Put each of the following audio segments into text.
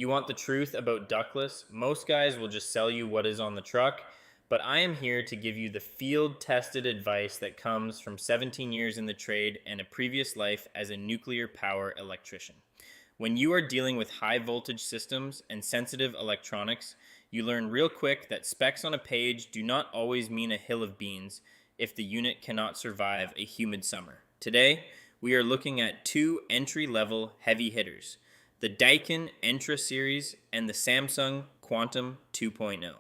you want the truth about Ductless? Most guys will just sell you what is on the truck, but I am here to give you the field tested advice that comes from 17 years in the trade and a previous life as a nuclear power electrician. When you are dealing with high voltage systems and sensitive electronics, you learn real quick that specs on a page do not always mean a hill of beans if the unit cannot survive a humid summer. Today, we are looking at two entry-level heavy hitters, the Daikin Entra series and the Samsung Quantum 2.0.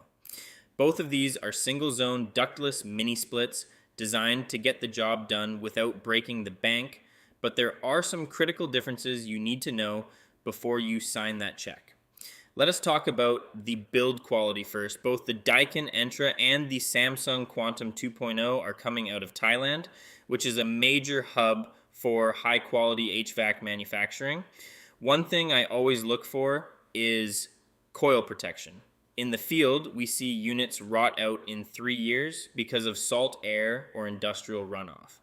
Both of these are single-zone ductless mini splits designed to get the job done without breaking the bank, but there are some critical differences you need to know before you sign that check. Let us talk about the build quality first. Both the Daikin Entra and the Samsung Quantum 2.0 are coming out of Thailand, which is a major hub for high-quality HVAC manufacturing. One thing I always look for is coil protection. In the field, we see units rot out in 3 years because of salt air or industrial runoff.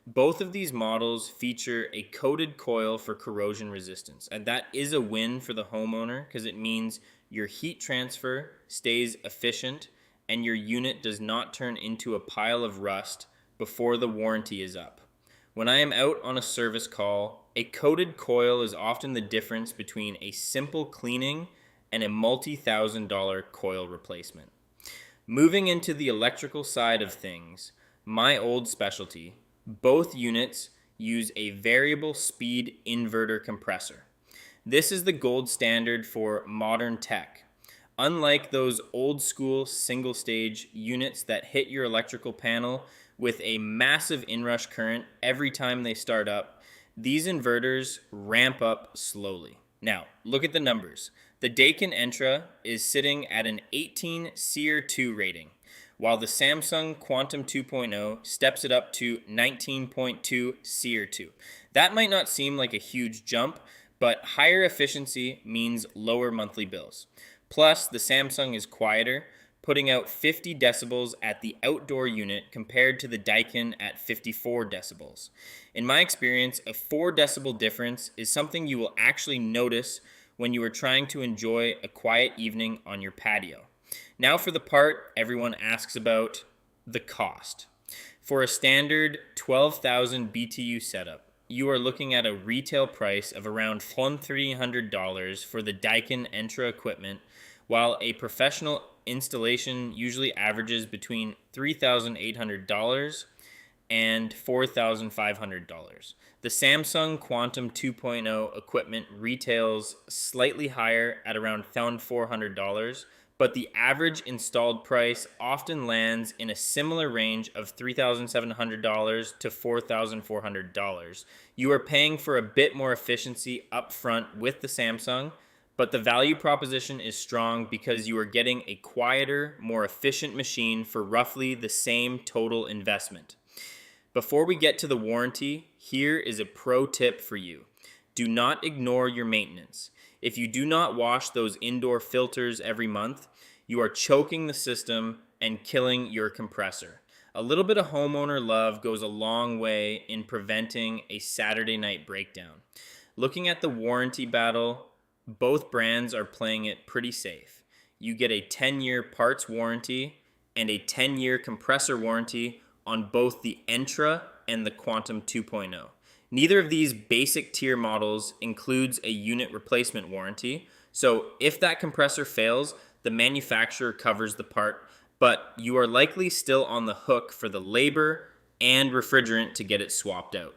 Both of these models feature a coated coil for corrosion resistance, and that is a win for the homeowner because it means your heat transfer stays efficient and your unit does not turn into a pile of rust before the warranty is up. When I am out on a service call, a coated coil is often the difference between a simple cleaning and a multi-$1,000 coil replacement. Moving into the electrical side of things, my old specialty, both units use a variable speed inverter compressor. This is the gold standard for modern tech. Unlike those old school single stage units that hit your electrical panel with a massive inrush current every time they start up, these inverters ramp up slowly. Now, look at the numbers. The Daikin Entra is sitting at an 18 SEER2 rating, while the Samsung Quantum 2.0 steps it up to 19.2 SEER2. That might not seem like a huge jump, but higher efficiency means lower monthly bills. Plus, the Samsung is quieter, putting out 50 decibels at the outdoor unit compared to the Daikin at 54 decibels. In my experience, a 4 decibel difference is something you will actually notice when you are trying to enjoy a quiet evening on your patio. Now for the part everyone asks about, the cost. For a standard 12,000 BTU setup, you are looking at a retail price of around $1,300 for the Daikin Entra equipment, while a professional installation usually averages between $3,800 and $4,500. The Samsung Quantum 2.0 equipment retails slightly higher at around $1,400, but the average installed price often lands in a similar range of $3,700 to $4,400. You are paying for a bit more efficiency up front with the Samsung, but the value proposition is strong because you are getting a quieter, more efficient machine for roughly the same total investment. Before we get to the warranty, here is a pro tip for you. Do not ignore your maintenance. If you do not wash those indoor filters every month, you are choking the system and killing your compressor. A little bit of homeowner love goes a long way in preventing a Saturday night breakdown. Looking at the warranty battle, both brands are playing it pretty safe. You get a 10-year parts warranty and a 10-year compressor warranty on both the Entra and the Quantum 2.0. Neither of these basic tier models includes a unit replacement warranty, so if that compressor fails, the manufacturer covers the part, but you are likely still on the hook for the labor and refrigerant to get it swapped out.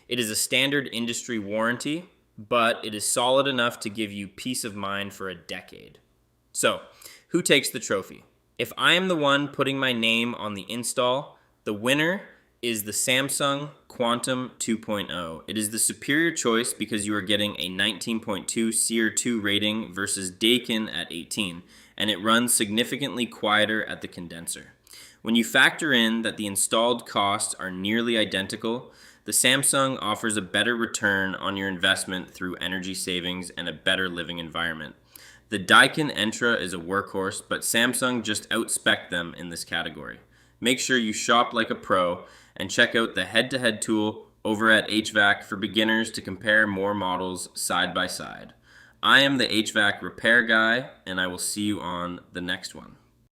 It is a standard industry warranty, but it is solid enough to give you peace of mind for a decade. So, who takes the trophy? If I am the one putting my name on the install, the winner is the Samsung Quantum 2.0. It is the superior choice because you are getting a 19.2 SEER2 rating versus Daikin at 18, and it runs significantly quieter at the condenser. When you factor in that the installed costs are nearly identical, the Samsung offers a better return on your investment through energy savings and a better living environment. The Daikin Entra is a workhorse, but Samsung just outspec them in this category. Make sure you shop like a pro and check out the head-to-head tool over at HVAC for beginners to compare more models side by side. I am the HVAC repair guy, and I will see you on the next one.